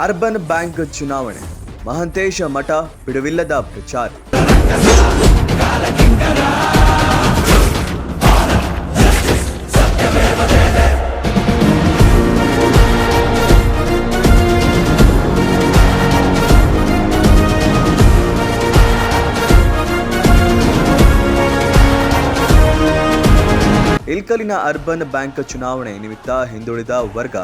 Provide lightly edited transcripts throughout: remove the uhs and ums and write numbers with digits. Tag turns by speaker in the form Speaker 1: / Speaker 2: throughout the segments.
Speaker 1: Urban bank ಚುನಾವಣೆ, ಮಹಂತೇಶ ಮಠ ಬಿಡುವಿಲ್ಲದ ಪ್ರಚಾರ. ಇಲ್ಕಲಿನ urban bank ಚುನಾವಣೆ ನಿಮಿತ್ತ ಹಿಂದುಳಿದ ವರ್ಗ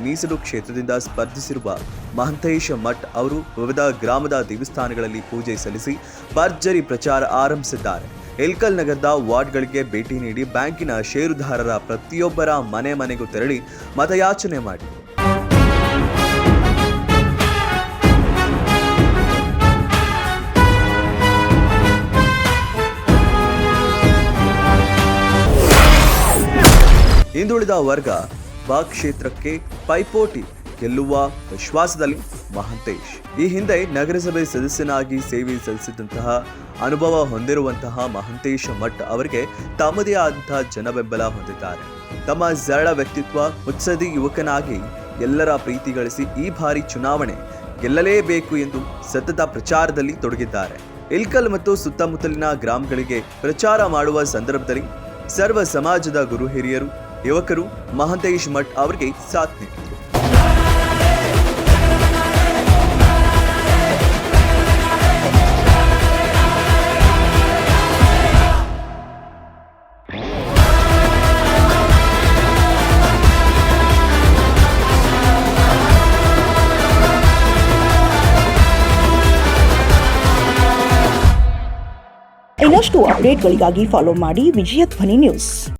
Speaker 1: ಮೀಸಲು ಕ್ಷೇತ್ರದಿಂದ ಸ್ಪರ್ಧಿಸಿರುವ ಮಹಂತೇಶ ಮಠ್ ಅವರು ವಿವಿಧ ಗ್ರಾಮದ ದೇವಸ್ಥಾನಗಳಲ್ಲಿ ಪೂಜೆ ಸಲ್ಲಿಸಿ ಭರ್ಜರಿ ಪ್ರಚಾರ ಆರಂಭಿಸಿದ್ದಾರೆ. ಇಲ್ಕಲ್ ನಗರದ ವಾರ್ಡ್ಗಳಿಗೆ ಭೇಟಿ ನೀಡಿ ಬ್ಯಾಂಕಿನ ಷೇರುದಾರರ ಪ್ರತಿಯೊಬ್ಬರ ಮನೆಗೂ ತೆರಳಿ ಮತಯಾಚನೆ ಮಾಡಿದರು. ಹಿಂದುಳಿದ ವರ್ಗ ಕ್ಷೇತ್ರಕ್ಕೆ ಪೈಪೋಟಿ ಗೆಲ್ಲುವ ವಿಶ್ವಾಸದಲ್ಲಿ ಮಹಂತೇಶ್ ಈ ಹಿಂದೆ ನಗರಸಭೆ ಸದಸ್ಯನಾಗಿ ಸೇವೆ ಸಲ್ಲಿಸಿದಂತಹ ಅನುಭವ ಹೊಂದಿರುವಂತಹ ಮಹಂತೇಶ ಮಠ್ ಅವರಿಗೆ ತಮ್ಮದೇ ಆದಂತಹ ಜನಬೆಂಬಲ ಹೊಂದಿದ್ದಾರೆ. ತಮ್ಮ ಸರಳ ವ್ಯಕ್ತಿತ್ವ, ಮುತ್ಸದಿ ಯುವಕನಾಗಿ ಎಲ್ಲರ ಪ್ರೀತಿ ಗಳಿಸಿ ಈ ಬಾರಿ ಚುನಾವಣೆ ಗೆಲ್ಲಲೇಬೇಕು ಎಂದು ಸತತ ಪ್ರಚಾರದಲ್ಲಿ ತೊಡಗಿದ್ದಾರೆ. ಇಲ್ಕಲ್ ಮತ್ತು ಸುತ್ತಮುತ್ತಲಿನ ಗ್ರಾಮಗಳಿಗೆ ಪ್ರಚಾರ ಮಾಡುವ ಸಂದರ್ಭದಲ್ಲಿ ಸರ್ವ ಸಮಾಜದ ಗುರು ಹಿರಿಯರು, ಯುವಕರು ಮಹಂತೇಶ್ ಮಠ್ ಅವರಿಗೆ ಸಾಥ್ ನೀಡಿದರು.
Speaker 2: ಇನ್ನಷ್ಟು ಅಪ್ಡೇಟ್ಗಳಿಗಾಗಿ ಫಾಲೋ ಮಾಡಿ ವಿಜಯ ಧ್ವನಿ ನ್ಯೂಸ್.